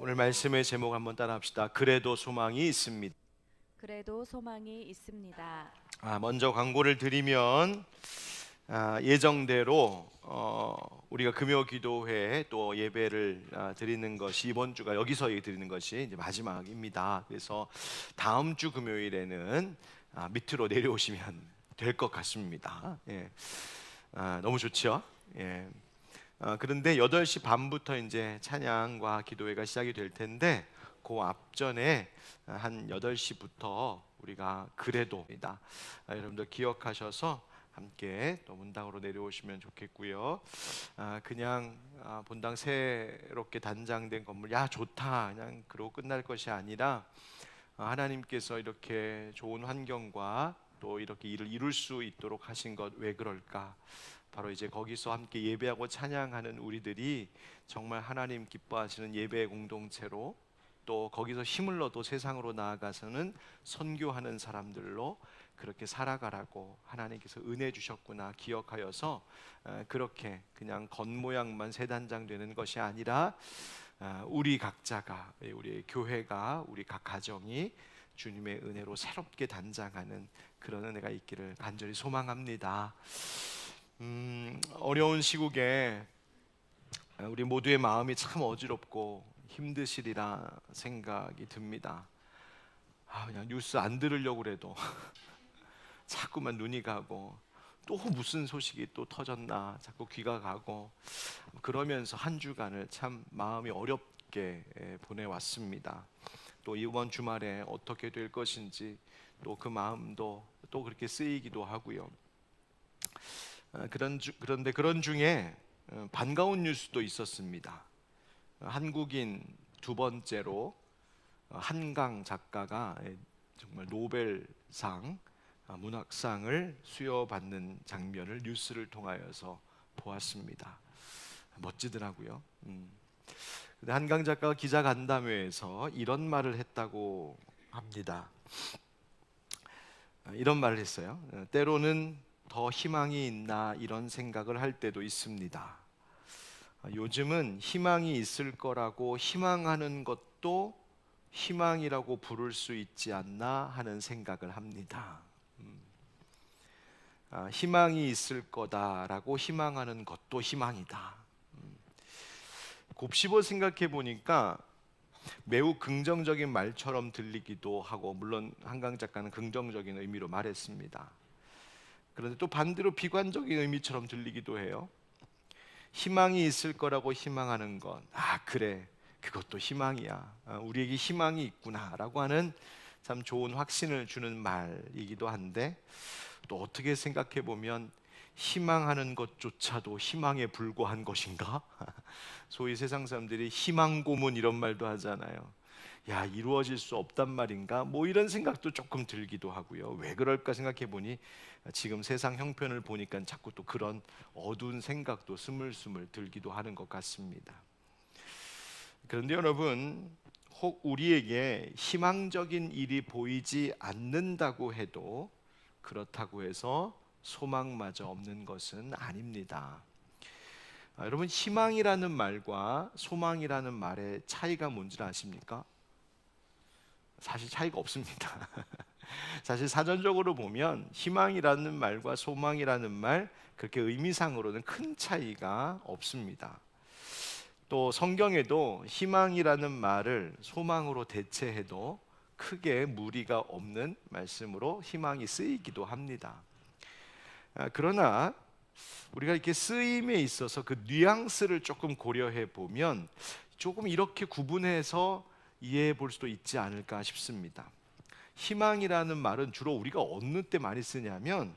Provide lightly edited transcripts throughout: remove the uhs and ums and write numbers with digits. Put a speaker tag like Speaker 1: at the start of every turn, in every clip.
Speaker 1: 오늘 말씀의 제목 한번 따라합시다. 그래도 소망이 있습니다.
Speaker 2: 그래도 소망이 있습니다.
Speaker 1: 먼저 광고를 드리면 예정대로 우리가 금요 기도회에 또 예배를 드리는 것이 이번 주가 여기서 드리는 것이 이제 마지막입니다. 그래서 다음 주 금요일에는 밑으로 내려오시면 될 것 같습니다. 예. 너무 좋죠? 예. 그런데 8시 반부터 이제 찬양과 기도회가 시작이 될 텐데 그 앞전에 한 8시부터 우리가 그래도입니다. 여러분들 기억하셔서 함께 또 문당으로 내려오시면 좋겠고요. 그냥 본당 새롭게 단장된 건물 야 좋다 그냥 그러고 끝날 것이 아니라 하나님께서 이렇게 좋은 환경과 또 이렇게 일을 이룰 수 있도록 하신 것 왜 그럴까? 바로 이제 거기서 함께 예배하고 찬양하는 우리들이 정말 하나님 기뻐하시는 예배의 공동체로 또 거기서 힘을 얻어 세상으로 나아가서는 선교하는 사람들로 그렇게 살아가라고 하나님께서 은혜 주셨구나 기억하여서 그렇게 그냥 겉모양만 새 단장되는 것이 아니라 우리 각자가 우리 교회가 우리 각 가정이 주님의 은혜로 새롭게 단장하는 그런 은혜가 있기를 간절히 소망합니다. 어려운 시국에 우리 모두의 마음이 참 어지럽고 힘드시리라 생각이 듭니다. 그냥 뉴스 안 들으려고 그래도 자꾸만 눈이 가고 또 무슨 소식이 또 터졌나 자꾸 귀가 가고 그러면서 한 주간을 참 마음이 어렵게 보내왔습니다. 또 이번 주말에 어떻게 될 것인지 또 그 마음도 또 그렇게 쓰이기도 하고요. 그런데 그런 중에 반가운 뉴스도 있었습니다. 한국인 두 번째로 한강 작가가 정말 노벨상 문학상을 수여받는 장면을 뉴스를 통하여서 보았습니다. 멋지더라고요. 근데 한강 작가가 기자간담회에서 이런 말을 했다고 합니다. 이런 말을 했어요. 때로는 더 희망이 있나 이런 생각을 할 때도 있습니다. 요즘은 희망이 있을 거라고 희망하는 것도 희망이라고 부를 수 있지 않나 하는 생각을 합니다. 희망이 있을 거다라고 희망하는 것도 희망이다. 곱씹어 생각해 보니까 매우 긍정적인 말처럼 들리기도 하고 물론 한강 작가는 긍정적인 의미로 말했습니다. 그런데 또 반대로 비관적인 의미처럼 들리기도 해요. 희망이 있을 거라고 희망하는 건 그래 그것도 희망이야. 우리에게 희망이 있구나라고 하는 참 좋은 확신을 주는 말이기도 한데 또 어떻게 생각해 보면 희망하는 것조차도 희망에 불과한 것인가? 소위 세상 사람들이 희망 고문 이런 말도 하잖아요. 야 이루어질 수 없단 말인가? 뭐 이런 생각도 조금 들기도 하고요. 왜 그럴까 생각해 보니 지금 세상 형편을 보니까 자꾸 또 그런 어두운 생각도 스물스물 들기도 하는 것 같습니다. 그런데 여러분 혹 우리에게 희망적인 일이 보이지 않는다고 해도 그렇다고 해서 소망마저 없는 것은 아닙니다. 여러분 희망이라는 말과 소망이라는 말의 차이가 뭔지 아십니까? 사실 차이가 없습니다. 사실 사전적으로 보면 희망이라는 말과 소망이라는 말 그렇게 의미상으로는 큰 차이가 없습니다. 또 성경에도 희망이라는 말을 소망으로 대체해도 크게 무리가 없는 말씀으로 희망이 쓰이기도 합니다. 그러나 우리가 이렇게 쓰임에 있어서 그 뉘앙스를 조금 고려해 보면 조금 이렇게 구분해서 이해해 볼 수도 있지 않을까 싶습니다. 희망이라는 말은 주로 우리가 어느 때 많이 쓰냐면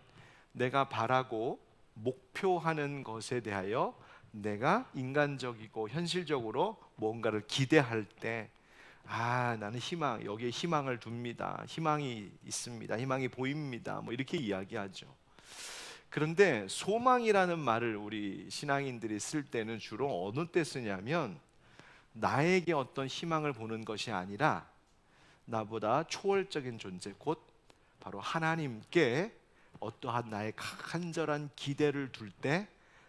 Speaker 1: 내가 바라고 목표하는 것에 대하여 내가 인간적이고 현실적으로 뭔가를 기대할 때 나는 여기에 희망을 둡니다. 희망이 있습니다. 희망이 보입니다. 뭐 이렇게 이야기하죠. 그런데 소망이라는 말을 우리 신앙인들이 쓸 때는 주로 어느 때 쓰냐면 나에게 어떤 희망을 보는 것이 아니라 나보다 초월적인 존재 곧 바로 하나님께 어떠한 나의 간절한 기대를 둘 때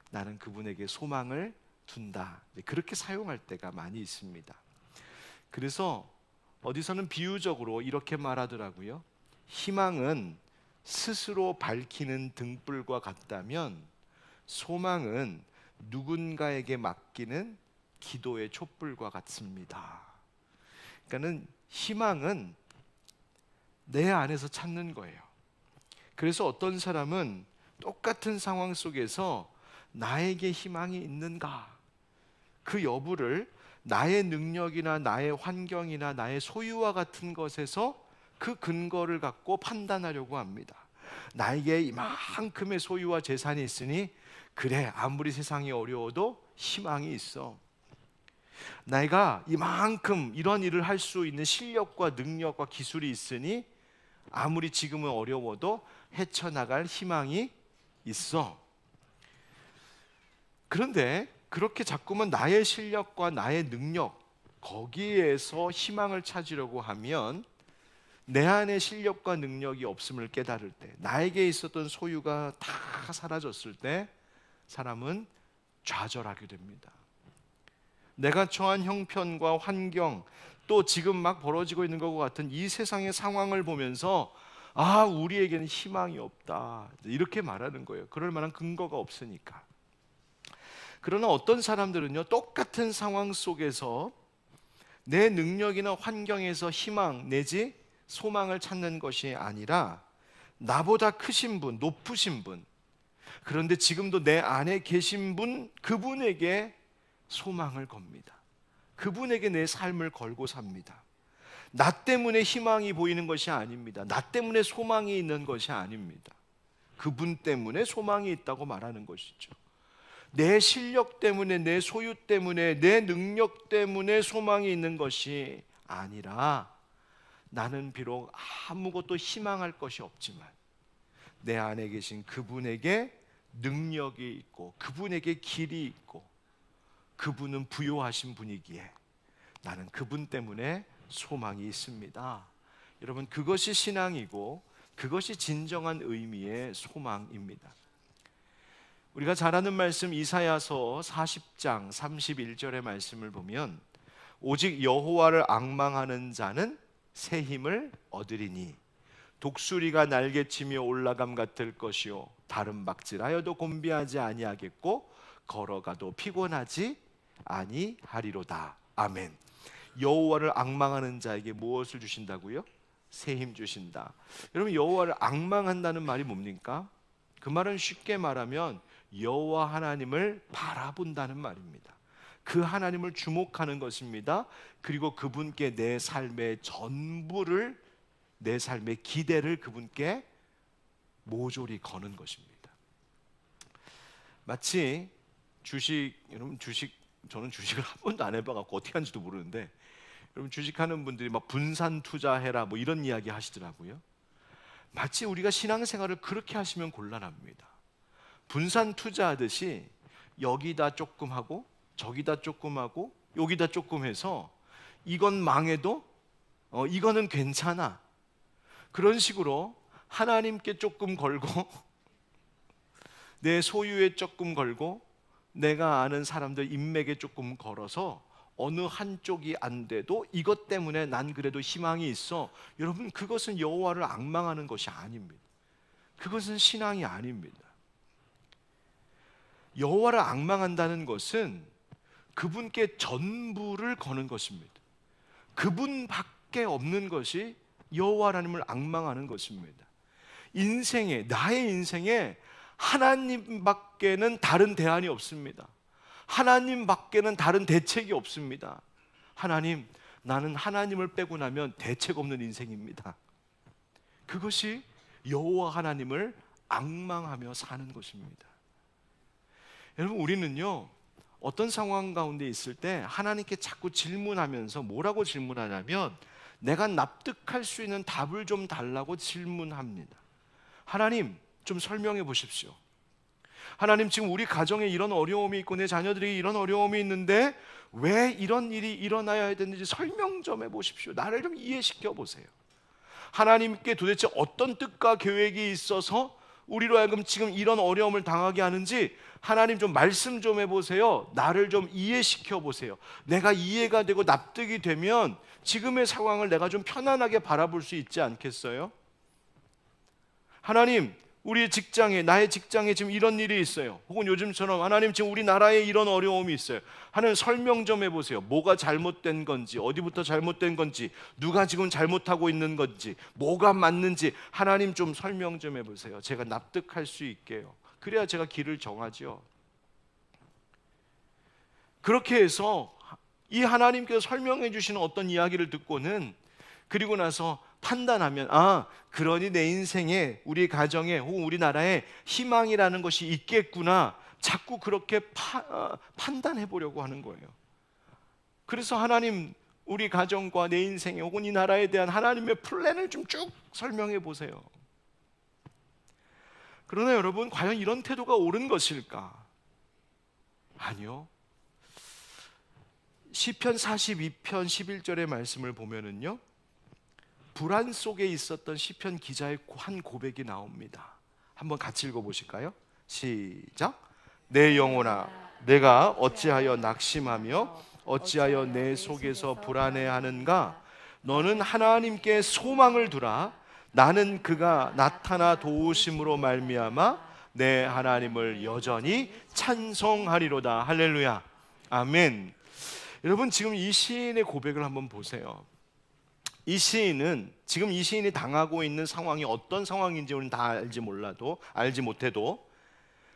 Speaker 1: 나는 그분에게 소망을 둔다. 그렇게 사용할 때가 많이 있습니다. 그래서 어디서는 비유적으로 이렇게 말하더라고요. 희망은 스스로 밝히는 등불과 같다면 소망은 누군가에게 맡기는 기도의 촛불과 같습니다. 그러니까는 희망은 내 안에서 찾는 거예요. 그래서 어떤 사람은 똑같은 상황 속에서 나에게 희망이 있는가? 그 여부를 나의 능력이나 나의 환경이나 나의 소유와 같은 것에서 그 근거를 갖고 판단하려고 합니다. 나에게 이만큼의 소유와 재산이 있으니 그래, 아무리 세상이 어려워도 희망이 있어. 내가 이만큼 이런 일을 할 수 있는 실력과 능력과 기술이 있으니 아무리 지금은 어려워도 헤쳐나갈 희망이 있어. 그런데 그렇게 자꾸만 나의 실력과 나의 능력 거기에서 희망을 찾으려고 하면 내 안에 실력과 능력이 없음을 깨달을 때, 나에게 있었던 소유가 다 사라졌을 때 사람은 좌절하게 됩니다. 내가 처한 형편과 환경, 또 지금 막 벌어지고 있는 것과 같은 이 세상의 상황을 보면서 아, 우리에게는 희망이 없다, 이렇게 말하는 거예요. 그럴 만한 근거가 없으니까. 그러나 어떤 사람들은요, 똑같은 상황 속에서 내 능력이나 환경에서 희망 내지 소망을 찾는 것이 아니라 나보다 크신 분, 높으신 분, 그런데 지금도 내 안에 계신 분, 그분에게 소망을 겁니다. 그분에게 내 삶을 걸고 삽니다. 나 때문에 희망이 보이는 것이 아닙니다. 나 때문에 소망이 있는 것이 아닙니다. 그분 때문에 소망이 있다고 말하는 것이죠. 내 실력 때문에, 내 소유 때문에, 내 능력 때문에 소망이 있는 것이 아니라 나는 비록 아무것도 희망할 것이 없지만 내 안에 계신 그분에게 능력이 있고 그분에게 길이 있고 그분은 부요하신 분이기에 나는 그분 때문에 소망이 있습니다. 여러분, 그것이 신앙이고 그것이 진정한 의미의 소망입니다. 우리가 잘 아는 말씀 이사야서 40장 31절의 말씀을 보면 오직 여호와를 앙망하는 자는 새 힘을 얻으리니 독수리가 날개치며 올라감 같을 것이요 다른 박질하여도 곤비하지 아니하겠고 걸어가도 피곤하지 아니하리로다. 아멘. 여호와를 앙망하는 자에게 무엇을 주신다고요? 새 힘 주신다. 여러분, 여호와를 앙망한다는 말이 뭡니까? 그 말은 쉽게 말하면 여호와 하나님을 바라본다는 말입니다. 그 하나님을 주목하는 것입니다. 그리고 그분께 내 삶의 전부를, 내 삶의 기대를 그분께 모조리 거는 것입니다. 마치 여러분 저는 주식을 한 번도 안 해봐갖고 어떻게 하는지도 모르는데, 여러분 주식하는 분들이 막 분산 투자해라 뭐 이런 이야기 하시더라고요. 마치 우리가 신앙생활을 그렇게 하시면 곤란합니다. 분산 투자하듯이 여기다 조금 하고 저기다 조금 하고 여기다 조금 해서 이건 망해도 이거는 괜찮아, 그런 식으로 하나님께 조금 걸고 내 소유에 조금 걸고 내가 아는 사람들 인맥에 조금 걸어서 어느 한쪽이 안 돼도 이것 때문에 난 그래도 희망이 있어. 여러분, 그것은 여호와를 앙망하는 것이 아닙니다. 그것은 신앙이 아닙니다. 여호와를 앙망한다는 것은 그분께 전부를 거는 것입니다. 그분밖에 없는 것이 여호와 하나님을 앙망하는 것입니다. 나의 인생에 하나님밖에는 다른 대안이 없습니다. 하나님밖에는 다른 대책이 없습니다. 하나님, 나는 하나님을 빼고 나면 대책 없는 인생입니다. 그것이 여호와 하나님을 앙망하며 사는 것입니다. 여러분, 우리는요, 어떤 상황 가운데 있을 때 하나님께 자꾸 질문하면서 뭐라고 질문하냐면 내가 납득할 수 있는 답을 좀 달라고 질문합니다. 하나님, 좀 설명해 보십시오. 하나님, 지금 우리 가정에 이런 어려움이 있고 내 자녀들이 이런 어려움이 있는데 왜 이런 일이 일어나야 되는지 설명 좀 해보십시오. 나를 좀 이해시켜 보세요. 하나님께 도대체 어떤 뜻과 계획이 있어서 우리로 하여금 지금 이런 어려움을 당하게 하는지 하나님 좀 말씀 좀 해보세요. 나를 좀 이해시켜 보세요. 내가 이해가 되고 납득이 되면 지금의 상황을 내가 좀 편안하게 바라볼 수 있지 않겠어요? 하나님, 우리 직장에, 나의 직장에 지금 이런 일이 있어요. 혹은 요즘처럼 하나님 지금 우리나라에 이런 어려움이 있어요. 하나님 설명 좀 해보세요. 뭐가 잘못된 건지, 어디부터 잘못된 건지, 누가 지금 잘못하고 있는 건지, 뭐가 맞는지 하나님 좀 설명 좀 해보세요. 제가 납득할 수 있게요. 그래야 제가 길을 정하죠. 그렇게 해서 이 하나님께서 설명해 주시는 어떤 이야기를 듣고는 그리고 나서 판단하면 그러니 내 인생에, 우리 가정에 혹은 우리나라에 희망이라는 것이 있겠구나, 자꾸 그렇게 판단해 보려고 하는 거예요. 그래서 하나님, 우리 가정과 내 인생에 혹은 이 나라에 대한 하나님의 플랜을 좀 쭉 설명해 보세요. 그러나 여러분, 과연 이런 태도가 옳은 것일까? 아니요. 시편 42편 11절의 말씀을 보면은요, 불안 속에 있었던 시편 기자의 한 고백이 나옵니다. 한번 같이 읽어보실까요? 시작. 내 영혼아, 내가 어찌하여 낙심하며 어찌하여 내 속에서 불안해하는가? 너는 하나님께 소망을 두라. 나는 그가 나타나 도우심으로 말미암아 내 하나님을 여전히 찬송하리로다. 할렐루야. 아멘. 여러분, 지금 이 시인의 고백을 한번 보세요. 이 시인은 지금 이 시인이 당하고 있는 상황이 어떤 상황인지 우리는 다 알지 못해도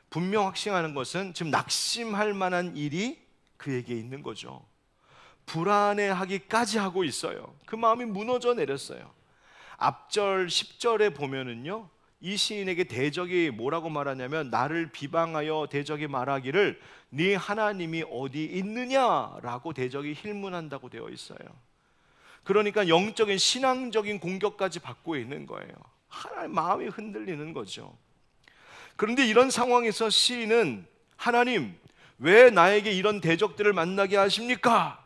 Speaker 1: 분명 확신하는 것은 지금 낙심할 만한 일이 그에게 있는 거죠. 불안해하기까지 하고 있어요. 그 마음이 무너져 내렸어요. 앞절 10절에 보면은요, 이 시인에게 대적이 뭐라고 말하냐면, 나를 비방하여 대적이 말하기를 네 하나님이 어디 있느냐라고 대적이 힐문한다고 되어 있어요. 그러니까 영적인 신앙적인 공격까지 받고 있는 거예요. 하나님 마음이 흔들리는 거죠. 그런데 이런 상황에서 시인은, 하나님 왜 나에게 이런 대적들을 만나게 하십니까?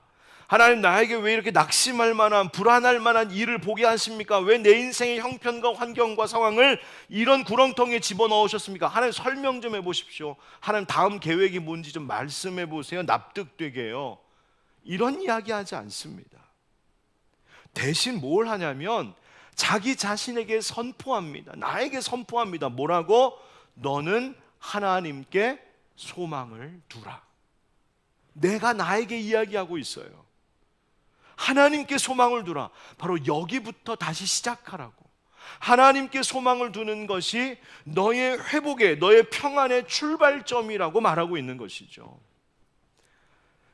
Speaker 1: 하나님, 나에게 왜 이렇게 낙심할 만한, 불안할 만한 일을 보게 하십니까? 왜 내 인생의 형편과 환경과 상황을 이런 구렁텅이에 집어넣으셨습니까? 하나님 설명 좀 해보십시오. 하나님 다음 계획이 뭔지 좀 말씀해 보세요. 납득되게요. 이런 이야기 하지 않습니다. 대신 뭘 하냐면 자기 자신에게 선포합니다. 나에게 선포합니다. 뭐라고? 너는 하나님께 소망을 두라. 내가 나에게 이야기하고 있어요. 하나님께 소망을 두라. 바로 여기부터 다시 시작하라고. 하나님께 소망을 두는 것이 너의 회복의, 너의 평안의 출발점이라고 말하고 있는 것이죠.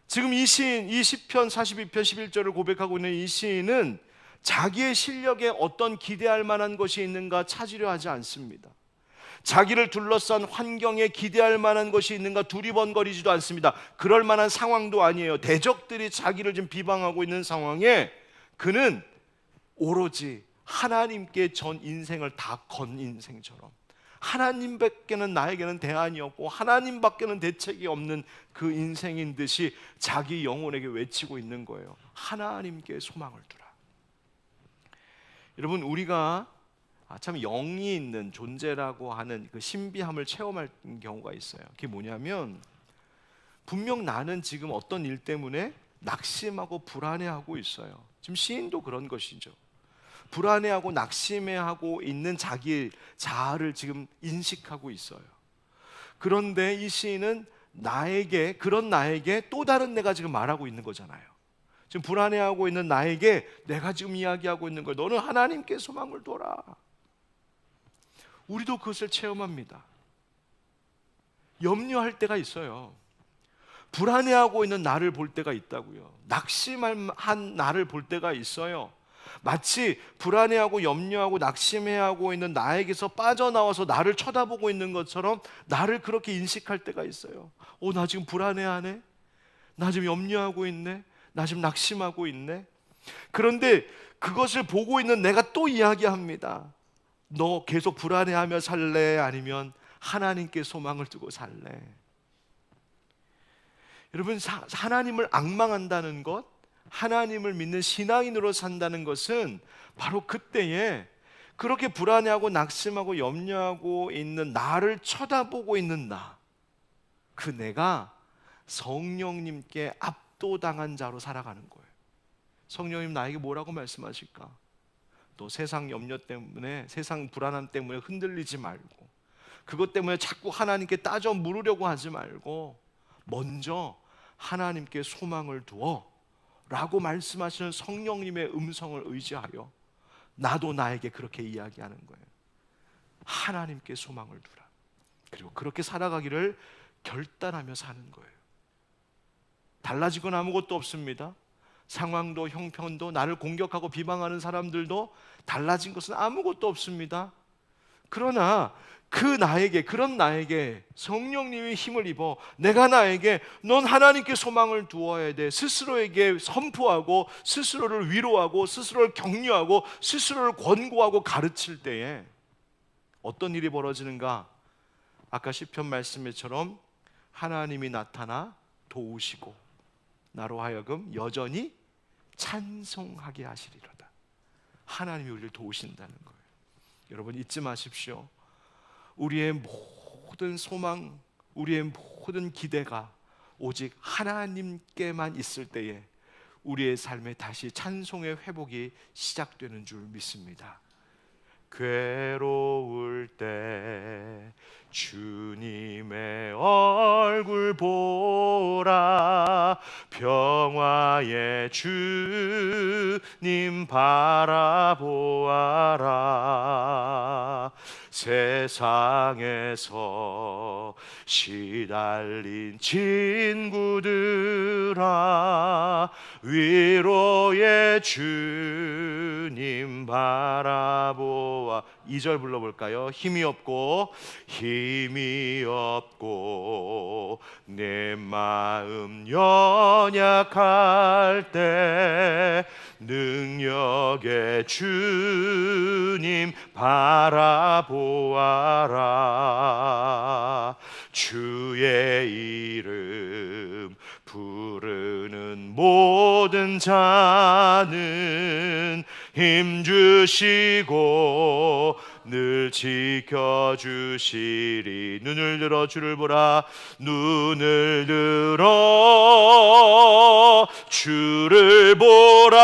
Speaker 1: 지금 이 시인, 이 시편 42편 11절을 고백하고 있는 이 시인은 자기의 실력에 어떤 기대할 만한 것이 있는가 찾으려 하지 않습니다. 자기를 둘러싼 환경에 기대할 만한 것이 있는가 두리번거리지도 않습니다. 그럴 만한 상황도 아니에요. 대적들이 자기를 지금 비방하고 있는 상황에 그는 오로지 하나님께 전 인생을 다 건 인생처럼, 하나님밖에는 나에게는 대안이 없고 하나님밖에는 대책이 없는 그 인생인 듯이 자기 영혼에게 외치고 있는 거예요. 하나님께 소망을 두라. 여러분, 우리가 참 영이 있는 존재라고 하는 그 신비함을 체험할 경우가 있어요. 그게 뭐냐면, 분명 나는 지금 어떤 일 때문에 낙심하고 불안해하고 있어요. 지금 시인도 그런 것이죠. 불안해하고 낙심해하고 있는 자기 자아를 지금 인식하고 있어요. 그런데 이 시인은 그런 나에게 또 다른 내가 지금 말하고 있는 거잖아요. 지금 불안해하고 있는 나에게 내가 지금 이야기하고 있는 거예요. 너는 하나님께 소망을 둬라. 우리도 그것을 체험합니다. 염려할 때가 있어요. 불안해하고 있는 나를 볼 때가 있다고요. 낙심한 나를 볼 때가 있어요. 마치 불안해하고 염려하고 낙심해하고 있는 나에게서 빠져나와서 나를 쳐다보고 있는 것처럼 나를 그렇게 인식할 때가 있어요. 나 지금 불안해하네? 나 지금 염려하고 있네? 나 지금 낙심하고 있네? 그런데 그것을 보고 있는 내가 또 이야기합니다. 너 계속 불안해하며 살래? 아니면 하나님께 소망을 두고 살래? 여러분, 하나님을 앙망한다는 것, 하나님을 믿는 신앙인으로 산다는 것은 바로 그때에 그렇게 불안해하고 낙심하고 염려하고 있는 나를 쳐다보고 있는 그 내가 성령님께 압도당한 자로 살아가는 거예요. 성령님 나에게 뭐라고 말씀하실까? 또 세상 염려 때문에, 세상 불안함 때문에 흔들리지 말고, 그것 때문에 자꾸 하나님께 따져 물으려고 하지 말고 먼저 하나님께 소망을 두어 라고 말씀하시는 성령님의 음성을 의지하여 나도 나에게 그렇게 이야기하는 거예요. 하나님께 소망을 두라. 그리고 그렇게 살아가기를 결단하며 사는 거예요. 달라지건 아무것도 없습니다. 상황도 형편도 나를 공격하고 비방하는 사람들도 달라진 것은 아무것도 없습니다. 그러나 그런 나에게 성령님이 힘을 입어 내가 나에게 넌 하나님께 소망을 두어야 돼, 스스로에게 선포하고 스스로를 위로하고 스스로를 격려하고 스스로를 권고하고 가르칠 때에 어떤 일이 벌어지는가? 아까 시편 말씀처럼 하나님이 나타나 도우시고 나로 하여금 여전히 찬송하게 하시리로다. 하나님이 우리를 도우신다는 거예요. 여러분 잊지 마십시오. 우리의 모든 소망, 우리의 모든 기대가 오직 하나님께만 있을 때에 우리의 삶에 다시 찬송의 회복이 시작되는 줄 믿습니다. 괴로울 때 주님의 얼굴 보라, 평화의 주님 바라보아라. 세상에서 시달린 친구들아, 위로의 주님 바라보아. 2절 불러볼까요? 힘이 없고 내 마음 연약할 때 능력의 주님 바라보아라. 주의 이름 부르는 모든 자는 힘주시고 늘 지켜주시리. 눈을 들어 주를 보라. 눈을 들어 주를 보라.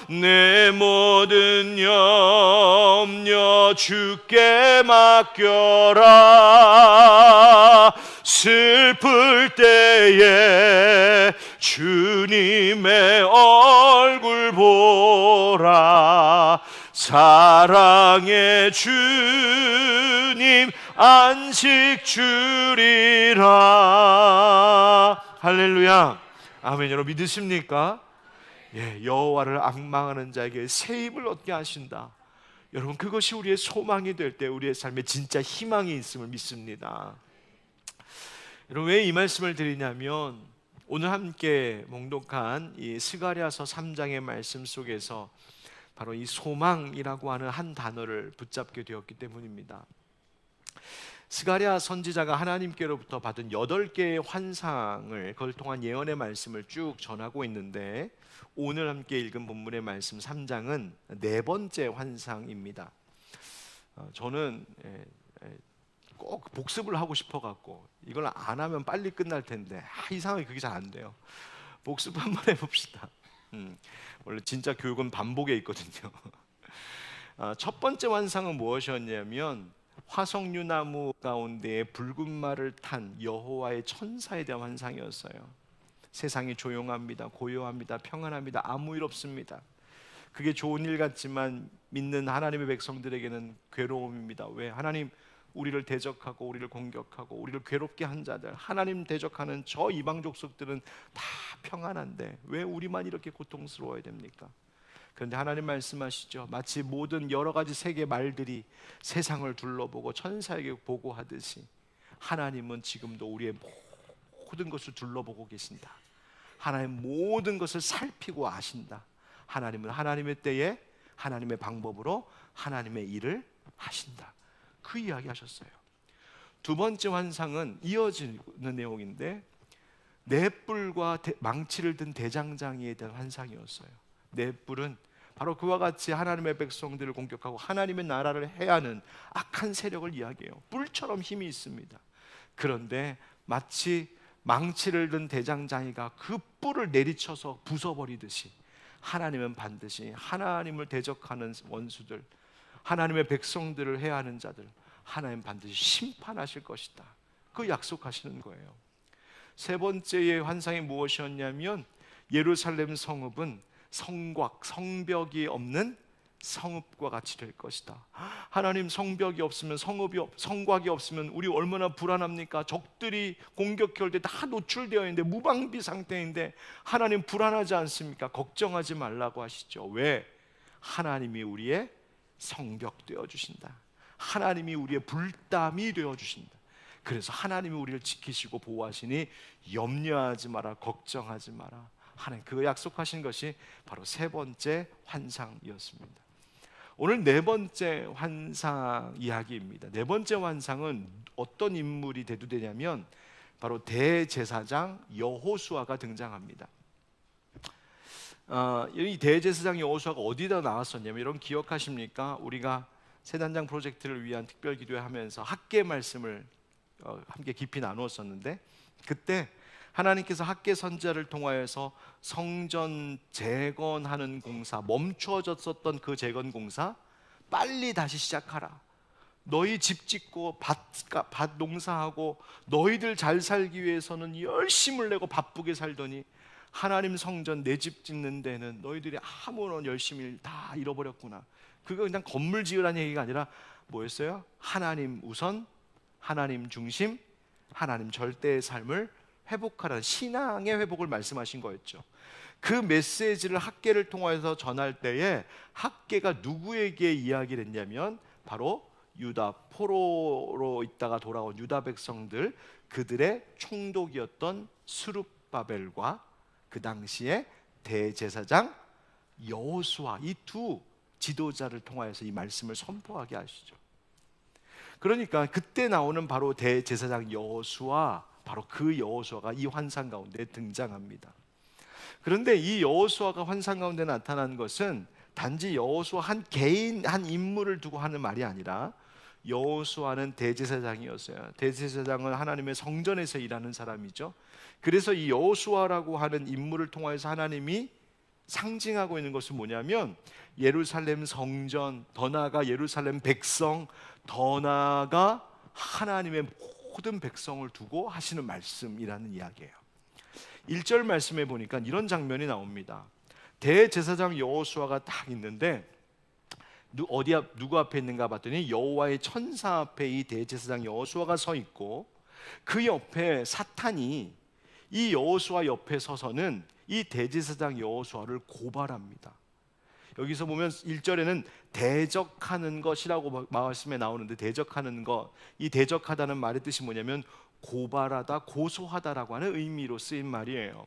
Speaker 1: 내 모든 염려 주께 맡겨라. 슬플 때에 주님의 얼굴 보라. 사랑의 주님 안식 주리라. 할렐루야. 아멘. 여러분 믿으십니까? 예, 여호와를 앙망하는 자에게 새 힘을 얻게 하신다. 여러분 그것이 우리의 소망이 될 때 우리의 삶에 진짜 희망이 있음을 믿습니다. 여러분 왜 이 말씀을 드리냐면 오늘 함께 봉독한 이 스가랴서 3장의 말씀 속에서 바로 이 소망이라고 하는 한 단어를 붙잡게 되었기 때문입니다. 스가랴 선지자가 하나님께로부터 받은 8개의 환상을, 그걸 통한 예언의 말씀을 쭉 전하고 있는데 오늘 함께 읽은 본문의 말씀 3장은 4번째 환상입니다. 저는 꼭 복습을 하고 싶어갖고 이걸 안 하면 빨리 끝날 텐데 이상하게 그게 잘 안 돼요. 복습 한번 해봅시다. 원래 진짜 교육은 반복에 있거든요. 첫 번째 환상은 무엇이었냐면 화석류 나무 가운데에 붉은 말을 탄 여호와의 천사에 대한 환상이었어요. 세상이 조용합니다. 고요합니다. 평안합니다. 아무 일 없습니다. 그게 좋은 일 같지만 믿는 하나님의 백성들에게는 괴로움입니다. 왜? 하나님 우리를 대적하고 우리를 공격하고 우리를 괴롭게 한 자들, 하나님 대적하는 저 이방 족속들은 다 평안한데 왜 우리만 이렇게 고통스러워야 됩니까? 그런데 하나님 말씀하시죠. 마치 모든 여러 가지 세계 말들이 세상을 둘러보고 천사에게 보고하듯이 하나님은 지금도 우리의 모든 것을 둘러보고 계신다. 하나님 모든 것을 살피고 아신다. 하나님은 하나님의 때에 하나님의 방법으로 하나님의 일을 하신다. 그 이야기 하셨어요. 두 번째 환상은 이어지는 내용인데 넷불과 망치를 든 대장장이에 대한 환상이었어요. 넷불은 바로 그와 같이 하나님의 백성들을 공격하고 하나님의 나라를 해하는 악한 세력을 이야기해요. 뿔처럼 힘이 있습니다. 그런데 마치 망치를 든 대장장이가 그 뿔을 내리쳐서 부숴버리듯이 하나님은 반드시 하나님을 대적하는 원수들, 하나님의 백성들을 해하는 자들, 하나님 반드시 심판하실 것이다. 그 약속하시는 거예요. 세 번째의 환상이 무엇이었냐면 예루살렘 성읍은 성곽, 성벽이 없는 성읍과 같이 될 것이다. 하나님, 성벽이 없으면, 성곽이 없으면 우리 얼마나 불안합니까? 적들이 공격할 때 다 노출되어 있는데, 무방비 상태인데 하나님 불안하지 않습니까? 걱정하지 말라고 하시죠. 왜? 하나님이 우리의 성벽 되어 주신다. 하나님이 우리의 불담이 되어 주신다. 그래서 하나님이 우리를 지키시고 보호하시니 염려하지 마라, 걱정하지 마라. 하나님 그 약속하신 것이 바로 세 번째 환상이었습니다. 오늘 네 번째 환상 이야기입니다. 네 번째 환상은 어떤 인물이 대두되냐면 바로 대제사장 여호수아가 등장합니다. 이 대제사장 여호수아가 어디다 나왔었냐면, 여러분 기억하십니까? 우리가 세단장 프로젝트를 위한 특별 기도회 하면서 학계 말씀을 함께 깊이 나누었었는데, 그때 하나님께서 학계 선지자를 통하여서 성전 재건하는 공사, 멈추어졌었던 그 재건 공사 빨리 다시 시작하라. 너희 집 짓고 밭 농사하고 너희들 잘 살기 위해서는 열심을 내고 바쁘게 살더니 하나님 성전 내 집 짓는 데는 너희들이 아무런 열심을 다 잃어버렸구나. 그거 그냥 건물 지으라는 얘기가 아니라 뭐였어요? 하나님 우선, 하나님 중심, 하나님 절대의 삶을 회복하라는 신앙의 회복을 말씀하신 거였죠. 그 메시지를 학계를 통해서 전할 때에 학계가 누구에게 이야기를 했냐면 바로 유다, 포로로 있다가 돌아온 유다 백성들, 그들의 총독이었던 스룹바벨과 그 당시에 대제사장 여호수아, 이 두 지도자를 통하여서 이 말씀을 선포하게 하시죠. 그러니까 그때 나오는 바로 대제사장 여호수아, 바로 그 여호수아가 이 환상 가운데 등장합니다. 그런데 이 여호수아가 환상 가운데 나타난 것은 단지 여호수아 한 개인, 한 인물을 두고 하는 말이 아니라 여호수아는 대제사장이었어요. 대제사장은 하나님의 성전에서 일하는 사람이죠. 그래서 이 여호수아라고 하는 인물을 통해서 하나님이 상징하고 있는 것은 뭐냐면 예루살렘 성전, 더 나아가 예루살렘 백성, 더 나아가 하나님의 모든 백성을 두고 하시는 말씀이라는 이야기예요. 1절 말씀에 보니까 이런 장면이 나옵니다. 대제사장 여호수아가 딱 있는데 누구 앞에 있는가 봤더니 여호와의 천사 앞에 이 대제사장 여호수아가 서 있고, 그 옆에 사탄이 이 여호수아 옆에 서서는 이 대제사장 여호수아를 고발합니다. 여기서 보면 1절에는 대적하는 것이라고 말씀에 나오는데, 대적하는 것, 이 대적하다는 말의 뜻이 뭐냐면 고발하다, 고소하다라고 하는 의미로 쓰인 말이에요.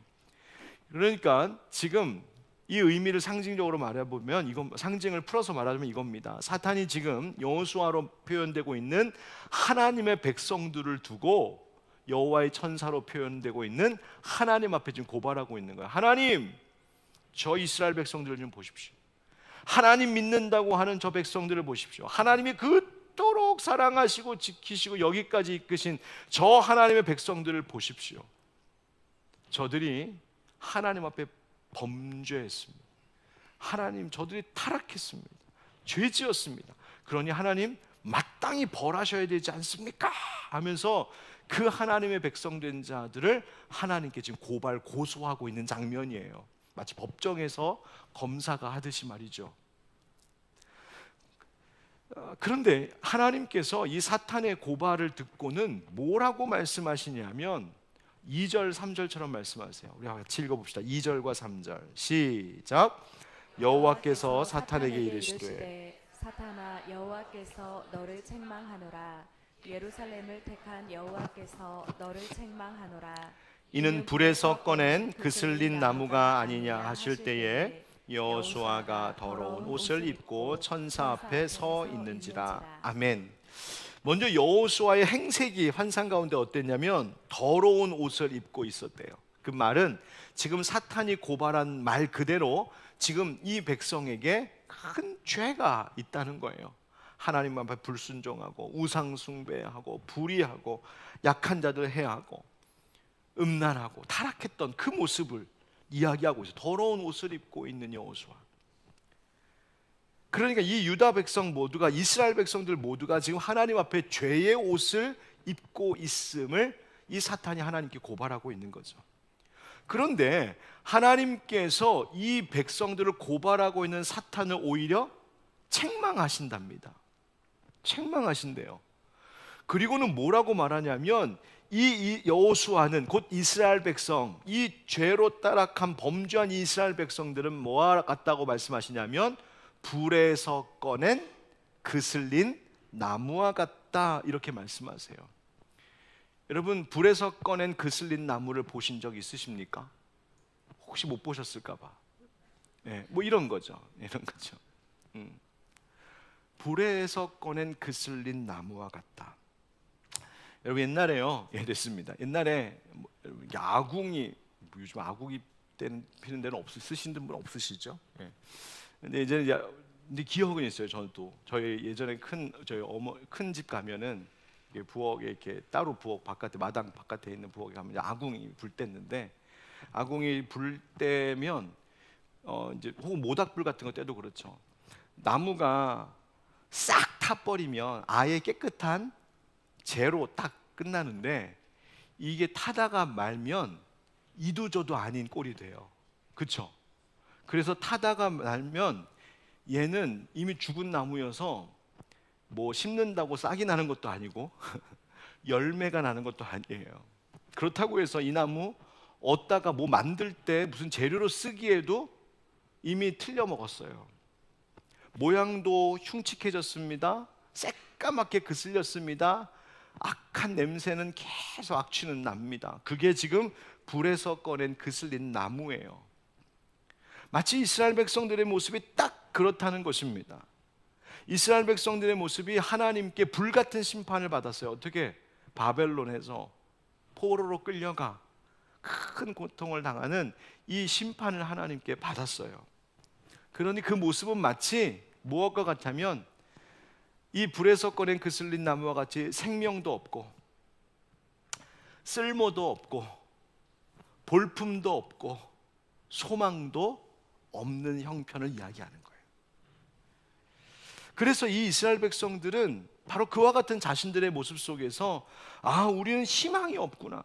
Speaker 1: 그러니까 지금 이 의미를 상징적으로 말해보면, 이건 상징을 풀어서 말하자면 이겁니다. 사탄이 지금 여호수아로 표현되고 있는 하나님의 백성들을 두고 여호와의 천사로 표현되고 있는 하나님 앞에 지금 고발하고 있는 거예요. 하나님, 저 이스라엘 백성들을 좀 보십시오. 하나님 믿는다고 하는 저 백성들을 보십시오. 하나님이 그토록 사랑하시고 지키시고 여기까지 이끄신 저 하나님의 백성들을 보십시오. 저들이 하나님 앞에 범죄했습니다. 하나님, 저들이 타락했습니다. 죄지었습니다. 그러니 하나님 마땅히 벌하셔야 되지 않습니까? 하면서 그 하나님의 백성된 자들을 하나님께 지금 고소하고 있는 장면이에요. 마치 법정에서 검사가 하듯이 말이죠. 그런데 하나님께서 이 사탄의 고발을 듣고는 뭐라고 말씀하시냐면 2절, 3절처럼 말씀하세요. 우리 같이 읽어봅시다. 2절과 3절 시작. 여호와께서 사탄에게 이르시되
Speaker 2: 사탄아, 여호와께서 너를 책망하노라. 예루살렘을 택한 여호와께서 너를 책망하노라.
Speaker 1: 이는 불에서 꺼낸 그슬린 나무가 아니냐 하실 때에 여호수아가 더러운 옷을 입고 천사 앞에 서 있는지라. 아멘. 먼저 여호수아의 행색이 환상 가운데 어땠냐면 더러운 옷을 입고 있었대요. 그 말은 지금 사탄이 고발한 말 그대로 지금 이 백성에게 큰 죄가 있다는 거예요. 하나님 앞에 불순종하고 우상 숭배하고 불의하고 약한 자들 해하고 음란하고 타락했던 그 모습을 이야기하고 있어요. 더러운 옷을 입고 있는 여호수아. 그러니까 이 유다 백성 모두가, 이스라엘 백성들 모두가 지금 하나님 앞에 죄의 옷을 입고 있음을 이 사탄이 하나님께 고발하고 있는 거죠. 그런데 하나님께서 이 백성들을 고발하고 있는 사탄을 오히려 책망하신답니다. 책망하신대요. 그리고는 뭐라고 말하냐면 이 여호수아는 곧 이스라엘 백성, 이 죄로 타락한 범죄한 이스라엘 백성들은 뭐와 같다고 말씀하시냐면 불에서 꺼낸 그슬린 나무와 같다, 이렇게 말씀하세요. 여러분, 불에서 꺼낸 그슬린 나무를 보신 적 있으십니까? 혹시 못 보셨을까 봐. 네, 뭐 이런 거죠. 이런 거죠. 불에서 꺼낸 그슬린 나무와 같다. 여러분, 옛날에요, 됐습니다. 옛날에 아궁이, 요즘 아궁이 피는 데는 쓰신 분 없으시죠? 근데 이제 기억은 있어요. 저도 저희 예전에 큰 집 가면은 부엌에 이렇게 따로 부엌 바깥에, 마당 바깥에 있는 부엌에 가면 아궁이 불 뗐는데, 아궁이 불 때면 이제 혹은 모닥불 같은 거 때도 그렇죠. 나무가 싹 타버리면 아예 깨끗한 재로 딱 끝나는데, 이게 타다가 말면 이도저도 아닌 꼴이 돼요. 그렇죠? 그래서 타다가 말면 얘는 이미 죽은 나무여서 뭐 심는다고 싹이 나는 것도 아니고 열매가 나는 것도 아니에요. 그렇다고 해서 이 나무 얻다가 뭐 만들 때 무슨 재료로 쓰기에도 이미 틀려 먹었어요. 모양도 흉측해졌습니다. 새까맣게 그슬렸습니다. 악한 냄새는 계속 악취는 납니다. 그게 지금 불에서 꺼낸 그슬린 나무예요. 마치 이스라엘 백성들의 모습이 딱 그렇다는 것입니다. 이스라엘 백성들의 모습이 하나님께 불같은 심판을 받았어요. 어떻게? 바벨론에서 포로로 끌려가 큰 고통을 당하는 이 심판을 하나님께 받았어요. 그러니 그 모습은 마치 무엇과 같냐면 이 불에서 꺼낸 그슬린 나무와 같이 생명도 없고 쓸모도 없고 볼품도 없고 소망도 없는 형편을 이야기하는 거예요. 그래서 이 이스라엘 백성들은 바로 그와 같은 자신들의 모습 속에서 우리는 희망이 없구나.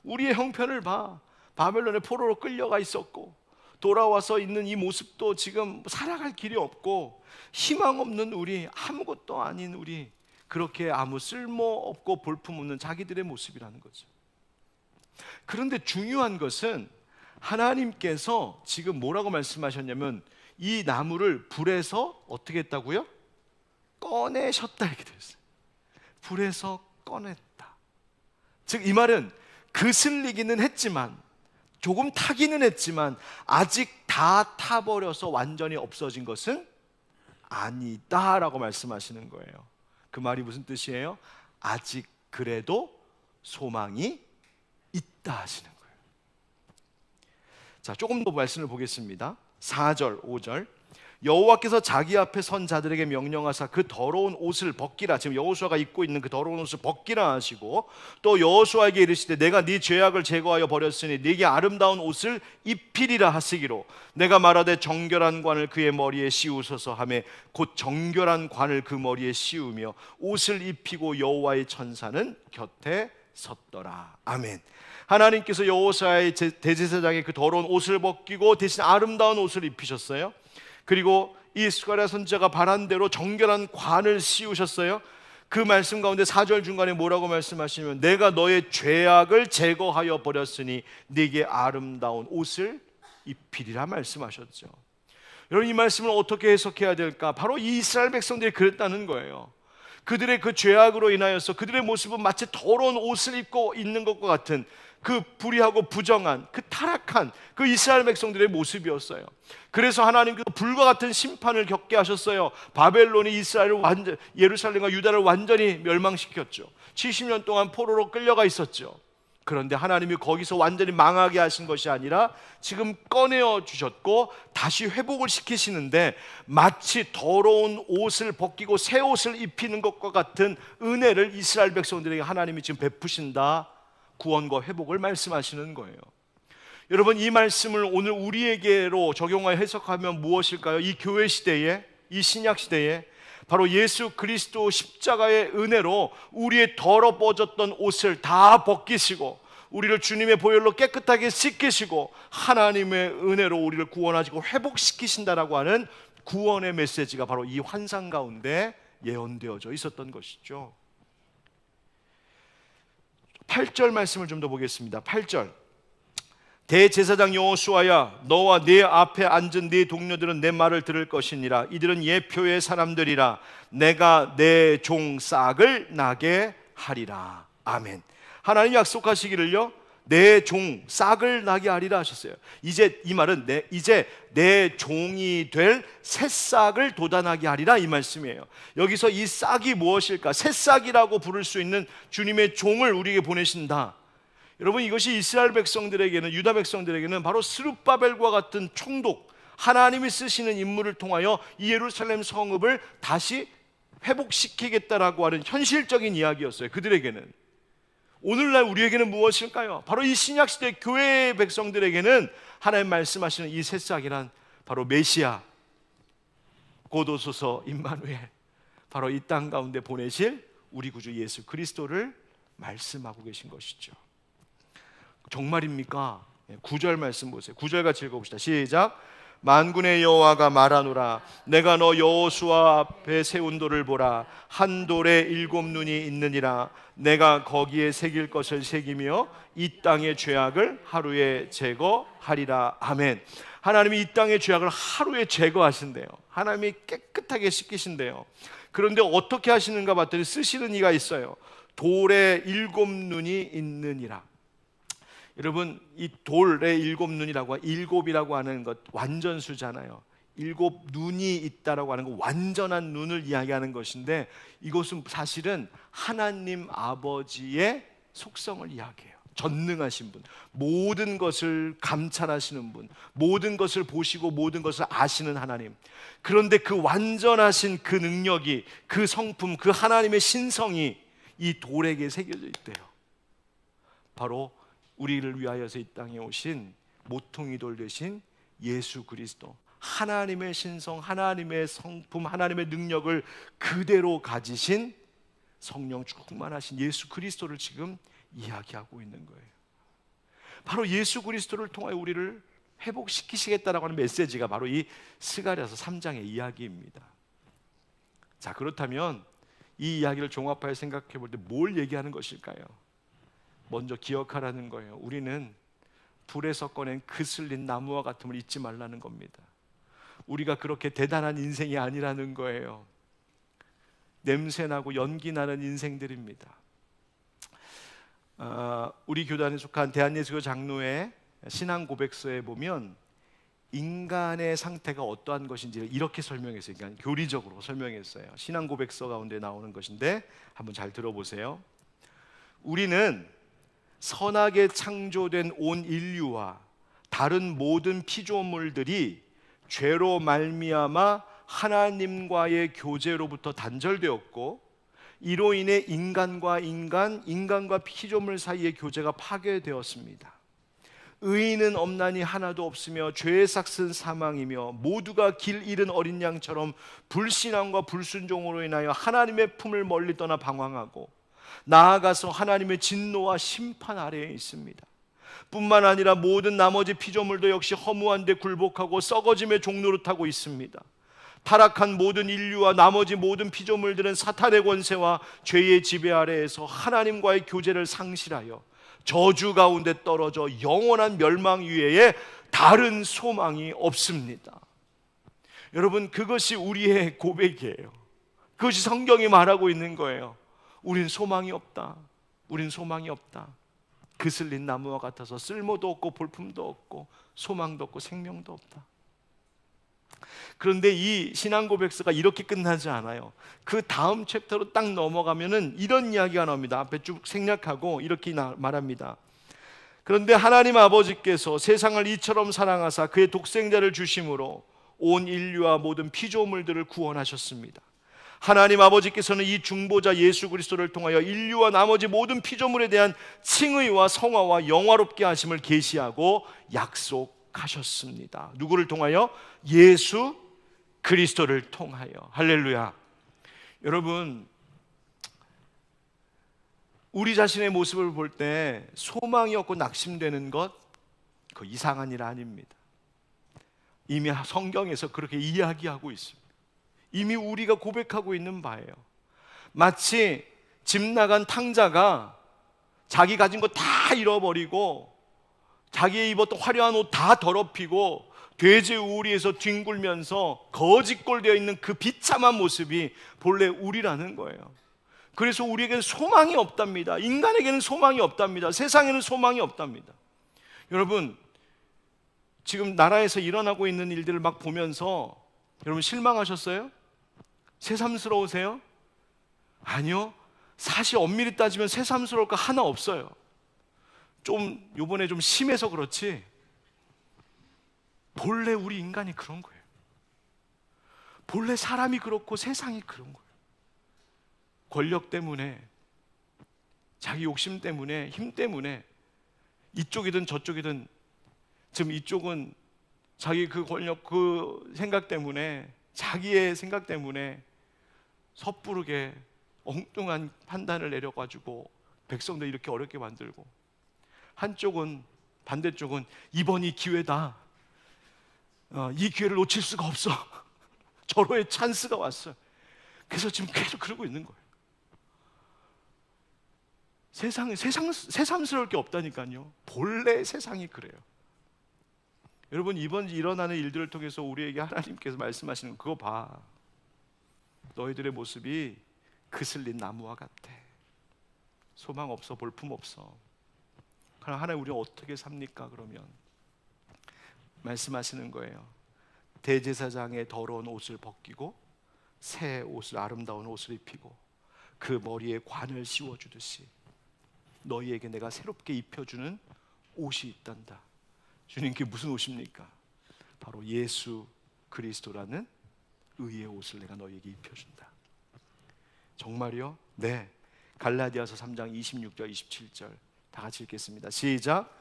Speaker 1: 우리의 형편을 봐. 바벨론의 포로로 끌려가 있었고 돌아와서 있는 이 모습도 지금 살아갈 길이 없고 희망 없는 우리, 아무것도 아닌 우리, 그렇게 아무 쓸모없고 볼품없는 자기들의 모습이라는 거죠. 그런데 중요한 것은 하나님께서 지금 뭐라고 말씀하셨냐면 이 나무를 불에서 어떻게 했다고요? 꺼내셨다, 이렇게 되어 있어요. 불에서 꺼냈다. 즉 이 말은 그슬리기는 했지만, 조금 타기는 했지만 아직 다 타버려서 완전히 없어진 것은 아니다라고 말씀하시는 거예요. 그 말이 무슨 뜻이에요? 아직 그래도 소망이 있다 하시는 거예요. 자, 조금 더 말씀을 보겠습니다. 4절, 5절. 여호와께서 자기 앞에 선 자들에게 명령하사 그 더러운 옷을 벗기라. 지금 여호수아가 입고 있는 그 더러운 옷을 벗기라 하시고, 또 여호수아에게 이르시되 내가 네 죄악을 제거하여 버렸으니 네게 아름다운 옷을 입히리라 하시기로, 내가 말하되 정결한 관을 그의 머리에 씌우소서 하매 곧 정결한 관을 그 머리에 씌우며 옷을 입히고 여호와의 천사는 곁에 섰더라. 아멘. 하나님께서 여호수아의 대제사장의 그 더러운 옷을 벗기고 대신 아름다운 옷을 입히셨어요. 그리고 이 스가랴 선지자가 바란 대로 정결한 관을 씌우셨어요. 그 말씀 가운데 4절 중간에 뭐라고 말씀하시냐면 내가 너의 죄악을 제거하여 버렸으니 네게 아름다운 옷을 입히리라 말씀하셨죠. 여러분, 이 말씀을 어떻게 해석해야 될까? 바로 이 이스라엘 백성들이 그랬다는 거예요. 그들의 그 죄악으로 인하여서 그들의 모습은 마치 더러운 옷을 입고 있는 것과 같은 그 불의하고 부정한, 그 타락한 그 이스라엘 백성들의 모습이었어요. 그래서 하나님께서 불과 같은 심판을 겪게 하셨어요. 바벨론이 예루살렘과 유다를 완전히 멸망시켰죠. 70년 동안 포로로 끌려가 있었죠. 그런데 하나님이 거기서 완전히 망하게 하신 것이 아니라 지금 꺼내어 주셨고 다시 회복을 시키시는데, 마치 더러운 옷을 벗기고 새 옷을 입히는 것과 같은 은혜를 이스라엘 백성들에게 하나님이 지금 베푸신다. 구원과 회복을 말씀하시는 거예요. 여러분, 이 말씀을 오늘 우리에게로 적용하여 해석하면 무엇일까요? 이 교회 시대에, 이 신약 시대에 바로 예수 그리스도 십자가의 은혜로 우리의 더러워졌던 옷을 다 벗기시고 우리를 주님의 보혈로 깨끗하게 씻기시고 하나님의 은혜로 우리를 구원하시고 회복시키신다라고 하는 구원의 메시지가 바로 이 환상 가운데 예언되어져 있었던 것이죠. 8절 말씀을 좀 더 보겠습니다. 8절, 대제사장 여호수아야, 너와 네 앞에 앉은 네 동료들은 내 말을 들을 것이니라. 이들은 예표의 사람들이라. 내가 내 종 싹을 나게 하리라. 아멘. 하나님 약속하시기를요, 내 종 싹을 나게 하리라 하셨어요. 이제 이 말은 이제 내 종이 될 새싹을 돋아나게 하리라, 이 말씀이에요. 여기서 이 싹이 무엇일까? 새싹이라고 부를 수 있는 주님의 종을 우리에게 보내신다. 여러분, 이것이 이스라엘 백성들에게는, 유다 백성들에게는 바로 스룹바벨과 같은 총독, 하나님이 쓰시는 인물을 통하여 이 예루살렘 성읍을 다시 회복시키겠다라고 하는 현실적인 이야기였어요. 그들에게는. 오늘날 우리에게는 무엇일까요? 바로 이 신약시대 교회의 백성들에게는 하나님 말씀하시는 이 새싹이란 바로 메시아, 곧 오소서 임마누엘, 바로 이 땅 가운데 보내실 우리 구주 예수 그리스도를 말씀하고 계신 것이죠. 정말입니까? 9절 말씀 보세요. 9절 같이 읽어봅시다. 시작. 만군의 여호와가 말하노라. 내가 너 여호수아 앞에 세운 돌을 보라. 한 돌에 7 눈이 있느니라. 내가 거기에 새길 것을 새기며 이 땅의 죄악을 하루에 제거하리라. 아멘. 하나님이 이 땅의 죄악을 하루에 제거하신대요. 하나님이 깨끗하게 씻기신대요. 그런데 어떻게 하시는가 봤더니 쓰시는 이가 있어요. 돌에 7 눈이 있느니라. 여러분, 이 돌의 7 눈이라고, 7이라고 하는 것 완전수잖아요. 7 눈이 있다라고 하는 거 완전한 눈을 이야기하는 것인데, 이것은 사실은 하나님 아버지의 속성을 이야기해요. 전능하신 분, 모든 것을 감찰하시는 분, 모든 것을 보시고 모든 것을 아시는 하나님. 그런데 그 완전하신 그 능력이, 그 성품, 그 하나님의 신성이 이 돌에게 새겨져 있대요. 바로 우리를 위하여서 이 땅에 오신 모퉁이 돌 되신 예수 그리스도, 하나님의 신성, 하나님의 성품, 하나님의 능력을 그대로 가지신 성령 충만하신 예수 그리스도를 지금 이야기하고 있는 거예요. 바로 예수 그리스도를 통하여 우리를 회복시키시겠다라고 하는 메시지가 바로 이 스가랴서 3장의 이야기입니다. 자, 그렇다면 이 이야기를 종합하여 생각해 볼 때 뭘 얘기하는 것일까요? 먼저 기억하라는 거예요. 우리는 불에서 꺼낸 그슬린 나무와 같음을 잊지 말라는 겁니다. 우리가 그렇게 대단한 인생이 아니라는 거예요. 냄새나고 연기나는 인생들입니다. 우리 교단에 속한 대한예수교 장로의 신앙 고백서에 보면 인간의 상태가 어떠한 것인지를 이렇게 설명했어요. 그러니까 교리적으로 설명했어요. 신앙 고백서 가운데 나오는 것인데 한번 잘 들어보세요. 우리는 선하게 창조된 온 인류와 다른 모든 피조물들이 죄로 말미암아 하나님과의 교제로부터 단절되었고, 이로 인해 인간과 인간과 피조물 사이의 교제가 파괴되었습니다. 의인은 없나니 하나도 없으며 죄의 삭은 사망이며 모두가 길 잃은 어린 양처럼 불신앙과 불순종으로 인하여 하나님의 품을 멀리 떠나 방황하고 나아가서 하나님의 진노와 심판 아래에 있습니다. 뿐만 아니라 모든 나머지 피조물도 역시 허무한 데 굴복하고 썩어짐의 종로를 타고 있습니다. 타락한 모든 인류와 나머지 모든 피조물들은 사탄의 권세와 죄의 지배 아래에서 하나님과의 교제를 상실하여 저주 가운데 떨어져 영원한 멸망 이외에 다른 소망이 없습니다. 여러분, 그것이 우리의 고백이에요. 그것이 성경이 말하고 있는 거예요. 우린 소망이 없다. 우린 소망이 없다. 그슬린 나무와 같아서 쓸모도 없고 볼품도 없고 소망도 없고 생명도 없다. 그런데 이 신앙 고백서가 이렇게 끝나지 않아요. 그 다음 챕터로 딱 넘어가면은 이런 이야기가 나옵니다. 앞에 쭉 생략하고 이렇게 말합니다. 그런데 하나님 아버지께서 세상을 이처럼 사랑하사 그의 독생자를 주심으로 온 인류와 모든 피조물들을 구원하셨습니다. 하나님 아버지께서는 이 중보자 예수 그리스도를 통하여 인류와 나머지 모든 피조물에 대한 칭의와 성화와 영화롭게 하심을 계시하고 약속하셨습니다. 누구를 통하여? 예수 그리스도를 통하여. 할렐루야. 여러분, 우리 자신의 모습을 볼 때 소망이 없고 낙심되는 것, 그 이상한 일 아닙니다. 이미 성경에서 그렇게 이야기하고 있습니다. 이미 우리가 고백하고 있는 바예요. 마치 집 나간 탕자가 자기 가진 거 다 잃어버리고 자기의 입었던 화려한 옷 다 더럽히고 돼지 우리에서 뒹굴면서 거짓골 되어 있는 그 비참한 모습이 본래 우리라는 거예요. 그래서 우리에게는 소망이 없답니다. 인간에게는 소망이 없답니다. 세상에는 소망이 없답니다. 여러분, 지금 나라에서 일어나고 있는 일들을 막 보면서 여러분 실망하셨어요? 새삼스러우세요? 아니요. 사실 엄밀히 따지면 새삼스러울 거 하나 없어요. 요번에 좀 심해서 그렇지 본래 우리 인간이 그런 거예요. 본래 사람이 그렇고 세상이 그런 거예요. 권력 때문에, 자기 욕심 때문에, 힘 때문에, 이쪽이든 저쪽이든, 지금 이쪽은 자기 그 권력, 그 생각 때문에, 자기의 생각 때문에 섣부르게 엉뚱한 판단을 내려가지고 백성들 이렇게 어렵게 만들고, 한쪽은, 반대쪽은 이번이 기회다. 이 기회를 놓칠 수가 없어. 절호의 찬스가 왔어요. 그래서 지금 계속 그러고 있는 거예요. 새삼스러울 게 없다니까요. 본래 세상이 그래요. 여러분, 이번 일어나는 일들을 통해서 우리에게 하나님께서 말씀하시는 그거 봐. 너희들의 모습이 그슬린 나무와 같아. 소망 없어, 볼품 없어. 그럼 하나님 우리 어떻게 삽니까? 그러면 말씀하시는 거예요. 대제사장의 더러운 옷을 벗기고 새 옷을, 아름다운 옷을 입히고 그 머리에 관을 씌워주듯이 너희에게 내가 새롭게 입혀주는 옷이 있단다. 주님께 무슨 옷입니까? 바로 예수 그리스도라는 의의 옷을 내가 너희에게 입혀준다. 정말요? 네. 갈라디아서 3장 26절 27절 다 같이 읽겠습니다. 시작.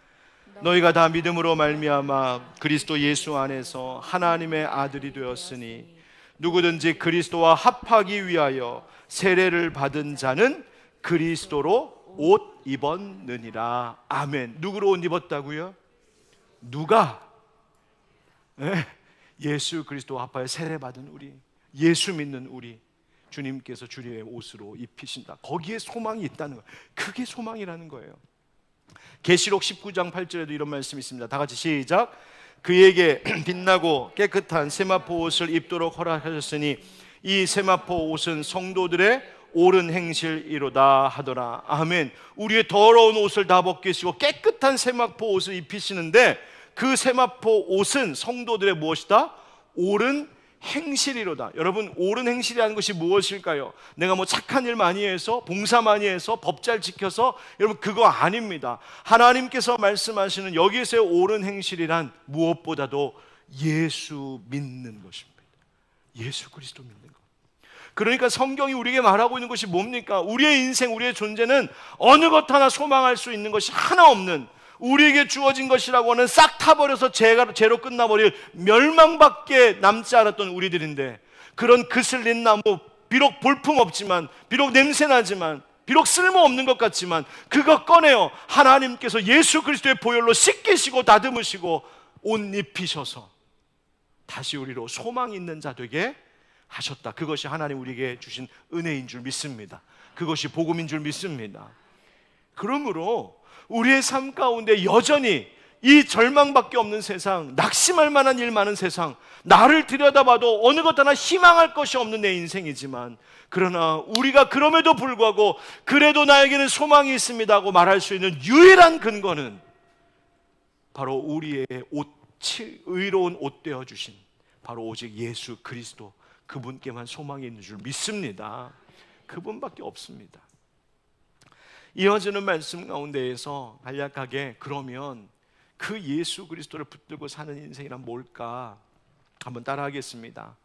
Speaker 1: 너희가 다 믿음으로 말미암아 그리스도 예수 안에서 하나님의 아들이 되었으니 누구든지 그리스도와 합하기 위하여 세례를 받은 자는 그리스도로 옷 입었느니라. 아멘. 누구로 옷 입었다고요? 누가? 네. 예수 그리스도와 합하여 세례 받은 우리, 예수 믿는 우리, 주님께서 주님의 옷으로 입히신다. 거기에 소망이 있다는 거예요. 그게 소망이라는 거예요. 계시록 19장 8절에도 이런 말씀이 있습니다. 다 같이 시작. 그에게 빛나고 깨끗한 세마포 옷을 입도록 허락하셨으니 이 세마포 옷은 성도들의 옳은 행실이로다 하더라. 아멘. 우리의 더러운 옷을 다 벗기시고 깨끗한 세마포 옷을 입히시는데 그 세마포 옷은 성도들의 무엇이다? 옳은 행실이로다. 여러분, 옳은 행실이라는 것이 무엇일까요? 내가 뭐 착한 일 많이 해서, 봉사 많이 해서, 법 잘 지켜서, 여러분 그거 아닙니다. 하나님께서 말씀하시는 여기에서의 옳은 행실이란 무엇보다도 예수 믿는 것입니다. 예수 그리스도 믿는 것. 그러니까 성경이 우리에게 말하고 있는 것이 뭡니까? 우리의 인생, 우리의 존재는 어느 것 하나 소망할 수 있는 것이 하나 없는, 우리에게 주어진 것이라고 하는 싹 타버려서 죄로 끝나버릴 멸망밖에 남지 않았던 우리들인데, 그런 그슬린 나무, 비록 볼품없지만, 비록 냄새나지만, 비록 쓸모없는 것 같지만 그거 꺼내요 하나님께서 예수 그리스도의 보혈로 씻기시고 다듬으시고 옷 입히셔서 다시 우리로 소망 있는 자 되게 하셨다. 그것이 하나님 우리에게 주신 은혜인 줄 믿습니다. 그것이 복음인 줄 믿습니다. 그러므로 우리의 삶 가운데 여전히 이 절망밖에 없는 세상, 낙심할 만한 일 많은 세상, 나를 들여다봐도 어느 것 하나 희망할 것이 없는 내 인생이지만, 그러나 우리가 그럼에도 불구하고 그래도 나에게는 소망이 있습니다 하고 말할 수 있는 유일한 근거는 바로 우리의 의로운 옷 되어주신 바로 오직 예수 그리스도, 그분께만 소망이 있는 줄 믿습니다. 그분밖에 없습니다. 이어지는 말씀 가운데에서 간략하게 그러면 그 예수 그리스도를 붙들고 사는 인생이란 뭘까? 한번 따라하겠습니다.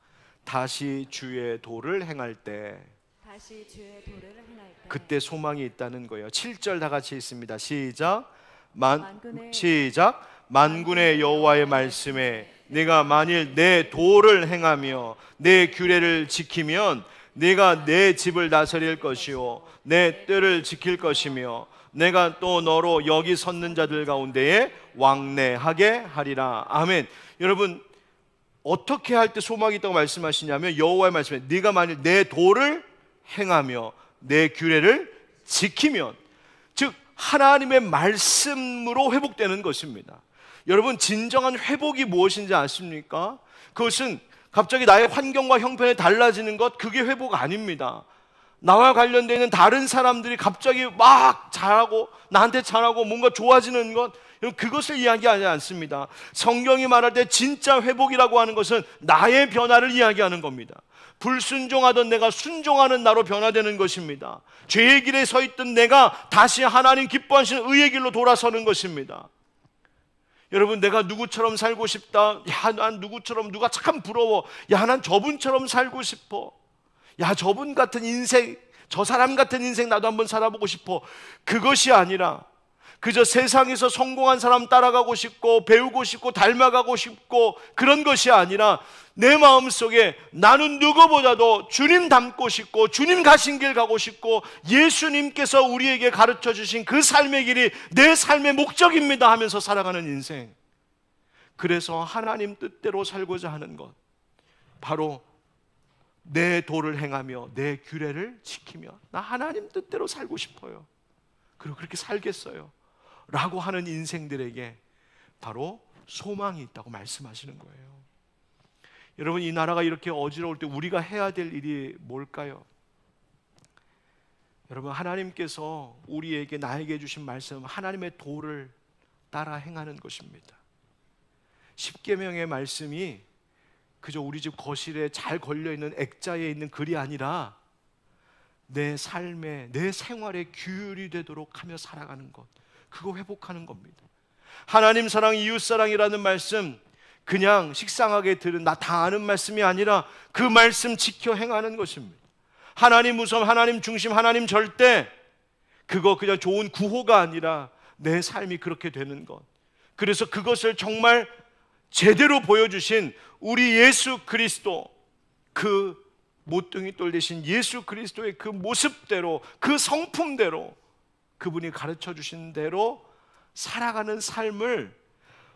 Speaker 1: 다시 주의 도를 행할 때
Speaker 2: 다시 주의 도를 행할 때
Speaker 1: 그때 소망이 있다는 거예요. 7절 다 같이 있습니다. 시작. 만군의 여호와의 말씀에 내가 만일 내 도를 행하며 내 규례를 지키면 내가 내 집을 다스릴 것이요 내 뜰을 지킬 것이며 내가 또 너로 여기 섰는 자들 가운데에 왕래하게 하리라. 아멘. 여러분, 어떻게 할 때 소망이 있다고 말씀하시냐면 여호와의 말씀에 네가 만일 내 도를 행하며 내 규례를 지키면, 즉 하나님의 말씀으로 회복되는 것입니다. 여러분, 진정한 회복이 무엇인지 아십니까? 그것은 갑자기 나의 환경과 형편이 달라지는 것, 그게 회복 아닙니다. 나와 관련되어 있는 다른 사람들이 갑자기 막 잘하고 나한테 잘하고 뭔가 좋아지는 것, 그것을 이야기하지 않습니다. 성경이 말할 때 진짜 회복이라고 하는 것은 나의 변화를 이야기하는 겁니다. 불순종하던 내가 순종하는 나로 변화되는 것입니다. 죄의 길에 서 있던 내가 다시 하나님 기뻐하시는 의의 길로 돌아서는 것입니다. 여러분, 내가 누구처럼 살고 싶다. 야, 난 누구처럼, 누가 참 부러워. 야, 난 저분처럼 살고 싶어. 야, 저분 같은 인생, 저 사람 같은 인생 나도 한번 살아보고 싶어. 그것이 아니라 그저 세상에서 성공한 사람 따라가고 싶고 배우고 싶고 닮아가고 싶고 그런 것이 아니라 내 마음속에 나는 누구보다도 주님 닮고 싶고 주님 가신 길 가고 싶고 예수님께서 우리에게 가르쳐 주신 그 삶의 길이 내 삶의 목적입니다 하면서 살아가는 인생. 그래서 하나님 뜻대로 살고자 하는 것, 바로 내 도를 행하며 내 규례를 지키며 나 하나님 뜻대로 살고 싶어요, 그리고 그렇게 살겠어요 라고 하는 인생들에게 바로 소망이 있다고 말씀하시는 거예요. 여러분, 이 나라가 이렇게 어지러울 때 우리가 해야 될 일이 뭘까요? 여러분, 하나님께서 우리에게, 나에게 주신 말씀, 하나님의 도를 따라 행하는 것입니다. 십계명의 말씀이 그저 우리 집 거실에 잘 걸려있는 액자에 있는 글이 아니라 내 삶에, 내 생활에 규율이 되도록 하며 살아가는 것, 그거 회복하는 겁니다. 하나님 사랑, 이웃 사랑이라는 말씀, 그냥 식상하게 들은 나 다 아는 말씀이 아니라 그 말씀 지켜 행하는 것입니다. 하나님 우선, 하나님 중심, 하나님 절대, 그거 그냥 좋은 구호가 아니라 내 삶이 그렇게 되는 것. 그래서 그것을 정말 제대로 보여주신 우리 예수 그리스도, 그 모퉁이 돌 대신 예수 그리스도의 그 모습대로, 그 성품대로, 그분이 가르쳐 주신 대로 살아가는 삶을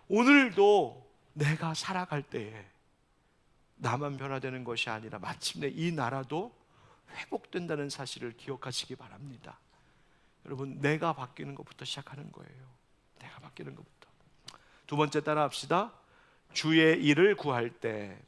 Speaker 1: 오늘도 내가 살아갈 때에 나만 변화되는 것이 아니라 마침내 이 나라도 회복된다는 사실을 기억하시기 바랍니다. 여러분, 내가 바뀌는 것부터 시작하는 거예요. 내가 바뀌는 것부터. 두 번째 따라 합시다. 주의 일을 구할 때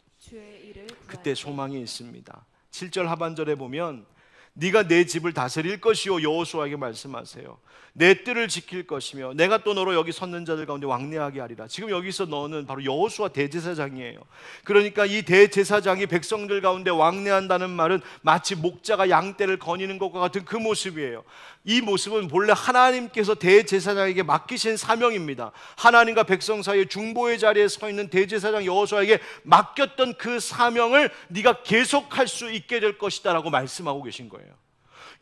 Speaker 1: 그때 소망이 있습니다. 7절 하반절에 보면 네가 내 집을 다스릴 것이요, 여호수아에게 말씀하세요. 내 뜰을 지킬 것이며 내가 또 너로 여기 섰는 자들 가운데 왕래하게 하리라. 지금 여기서 너는 바로 여호수아 대제사장이에요. 그러니까 이 대제사장이 백성들 가운데 왕래한다는 말은 마치 목자가 양떼를 거니는 것과 같은 그 모습이에요. 이 모습은 본래 하나님께서 대제사장에게 맡기신 사명입니다. 하나님과 백성 사이의 중보의 자리에 서 있는 대제사장 여호수아에게 맡겼던 그 사명을 네가 계속할 수 있게 될 것이다 라고 말씀하고 계신 거예요.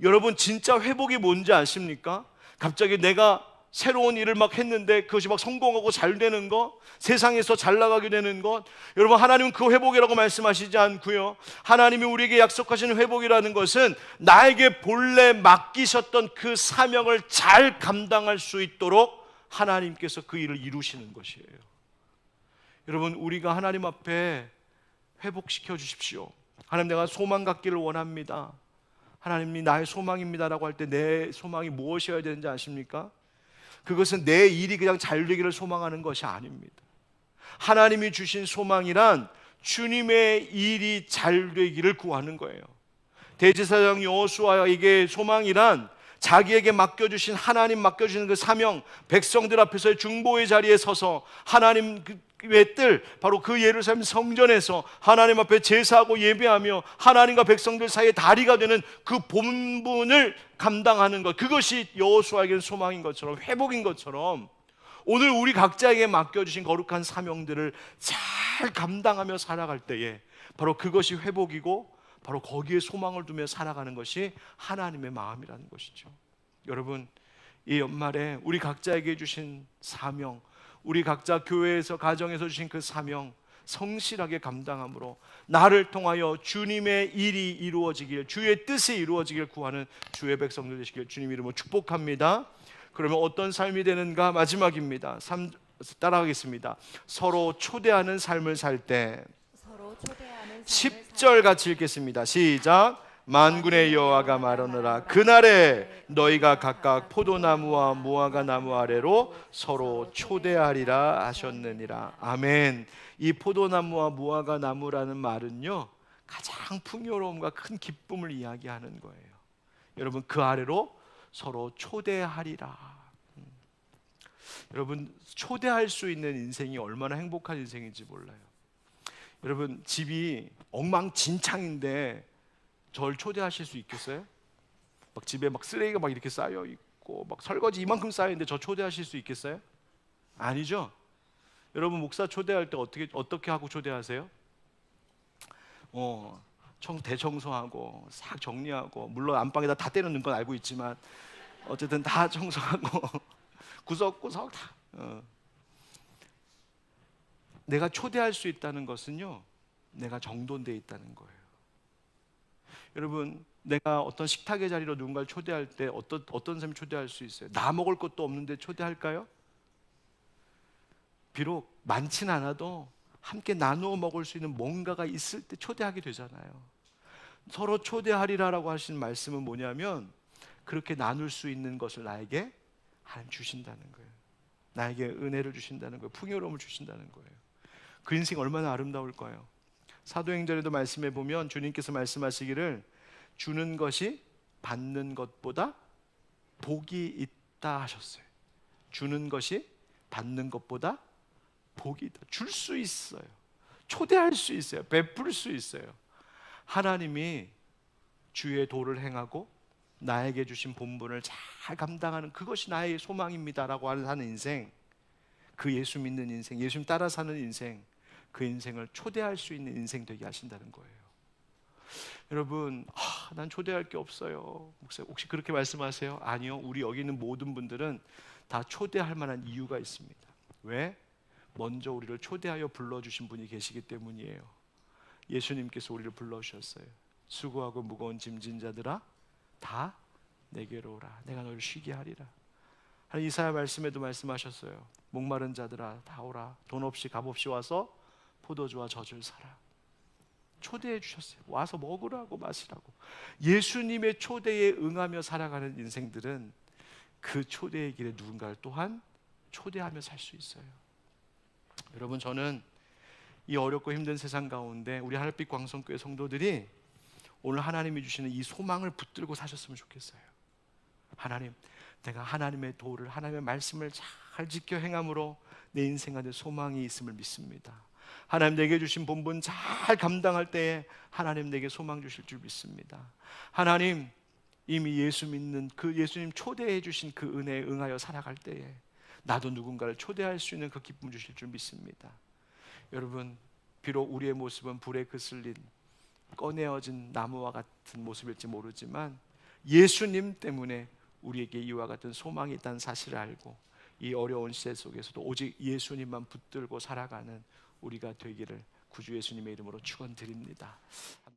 Speaker 1: 여러분, 진짜 회복이 뭔지 아십니까? 갑자기 내가 새로운 일을 막 했는데 그것이 막 성공하고 잘 되는 것, 세상에서 잘 나가게 되는 것, 여러분, 하나님은 그 회복이라고 말씀하시지 않고요, 하나님이 우리에게 약속하시는 회복이라는 것은 나에게 본래 맡기셨던 그 사명을 잘 감당할 수 있도록 하나님께서 그 일을 이루시는 것이에요. 여러분, 우리가 하나님 앞에 회복시켜 주십시오. 하나님, 내가 소망 갖기를 원합니다. 하나님이 나의 소망입니다라고 할 때 내 소망이 무엇이어야 되는지 아십니까? 그것은 내 일이 그냥 잘 되기를 소망하는 것이 아닙니다. 하나님이 주신 소망이란 주님의 일이 잘 되기를 구하는 거예요. 대제사장 여호수아에게 소망이란 자기에게 맡겨주신, 하나님 맡겨주시는 그 사명, 백성들 앞에서의 중보의 자리에 서서 하나님 뜰 바로 그 예루살렘 성전에서 하나님 앞에 제사하고 예배하며 하나님과 백성들 사이에 다리가 되는 그 본분을 감당하는 것, 그것이 여호수아에게는 소망인 것처럼, 회복인 것처럼 오늘 우리 각자에게 맡겨주신 거룩한 사명들을 잘 감당하며 살아갈 때에 바로 그것이 회복이고 바로 거기에 소망을 두며 살아가는 것이 하나님의 마음이라는 것이죠. 여러분, 이 연말에 우리 각자에게 주신 사명, 우리 각자 교회에서 가정에서 주신 그 사명 성실하게 감당함으로 나를 통하여 주님의 일이 이루어지길, 주의 뜻이 이루어지길 구하는 주의 백성들 되시길 주님 이름으로 축복합니다. 그러면 어떤 삶이 되는가? 마지막입니다. 따라가겠습니다. 서로 초대하는 삶을 살 때
Speaker 2: 서로 초대하는 삶을
Speaker 1: 10절 같이 읽겠습니다. 시작. 만군의 여호와가 말하노라 그날에 너희가 각각 포도나무와 무화과 나무 아래로 서로 초대하리라 하셨느니라. 아멘. 이 포도나무와 무화과 나무라는 말은요, 가장 풍요로움과 큰 기쁨을 이야기하는 거예요. 여러분, 그 아래로 서로 초대하리라. 여러분, 초대할 수 있는 인생이 얼마나 행복한 인생인지 몰라요. 여러분, 집이 엉망진창인데 저를 초대하실 수 있겠어요? 막 집에 막 쓰레기가 막 이렇게 쌓여 있고 막 설거지 이만큼 쌓여 있는데 저 초대하실 수 있겠어요? 아니죠. 여러분, 목사 초대할 때 어떻게 하고 초대하세요? 대청소하고 싹 정리하고, 물론 안방에다 다 때려넣는 건 알고 있지만 어쨌든 다 청소하고 구석구석 다. 내가 초대할 수 있다는 것은요, 내가 정돈되어 있다는 거예요. 여러분, 내가 어떤 식탁의 자리로 누군가를 초대할 때 어떤 사람이 초대할 수 있어요? 나 먹을 것도 없는데 초대할까요? 비록 많진 않아도 함께 나누어 먹을 수 있는 뭔가가 있을 때 초대하게 되잖아요. 서로 초대하리라라고 하신 말씀은 뭐냐면, 그렇게 나눌 수 있는 것을 나에게 하나님 주신다는 거예요. 나에게 은혜를 주신다는 거예요. 풍요로움을 주신다는 거예요. 그 인생 얼마나 아름다울까요? 사도행전에도 말씀해 보면 주님께서 말씀하시기를 주는 것이 받는 것보다 복이 있다 하셨어요. 주는 것이 받는 것보다 복이 있다. 줄 수 있어요. 초대할 수 있어요. 베풀 수 있어요. 하나님이 주의 도를 행하고 나에게 주신 본분을 잘 감당하는 그것이 나의 소망입니다라고 하는 인생, 그 예수 믿는 인생, 예수님 따라 사는 인생, 그 인생을 초대할 수 있는 인생 되게 하신다는 거예요. 여러분, 난 초대할 게 없어요. 혹시 그렇게 말씀하세요? 아니요. 우리 여기 있는 모든 분들은 다 초대할 만한 이유가 있습니다. 왜? 먼저 우리를 초대하여 불러주신 분이 계시기 때문이에요. 예수님께서 우리를 불러주셨어요. 수고하고 무거운 짐진 자들아 다 내게로 오라. 내가 너를 쉬게 하리라. 이사야 말씀에도 말씀하셨어요. 목마른 자들아 다 오라. 돈 없이 값 없이 와서 포도주와 젖을 사라. 초대해 주셨어요. 와서 먹으라고 마시라고. 예수님의 초대에 응하며 살아가는 인생들은 그 초대의 길에 누군가를 또한 초대하며 살 수 있어요. 여러분, 저는 이 어렵고 힘든 세상 가운데 우리 하늘빛 광성교회 성도들이 오늘 하나님이 주시는 이 소망을 붙들고 사셨으면 좋겠어요. 하나님, 내가 하나님의 도를, 하나님의 말씀을 잘 지켜 행함으로 내 인생 안에 소망이 있음을 믿습니다. 하나님, 내게 주신 본분 잘 감당할 때에 하나님 내게 소망 주실 줄 믿습니다. 하나님, 이미 예수 믿는 그 예수님 초대해 주신 그 은혜에 응하여 살아갈 때에 나도 누군가를 초대할 수 있는 그 기쁨 주실 줄 믿습니다. 여러분, 비록 우리의 모습은 불에 그슬린 꺼내어진 나무와 같은 모습일지 모르지만 예수님 때문에 우리에게 이와 같은 소망이 있다는 사실을 알고 이 어려운 시대 속에서도 오직 예수님만 붙들고 살아가는 우리가 되기를 구주 예수님의 이름으로 축원드립니다.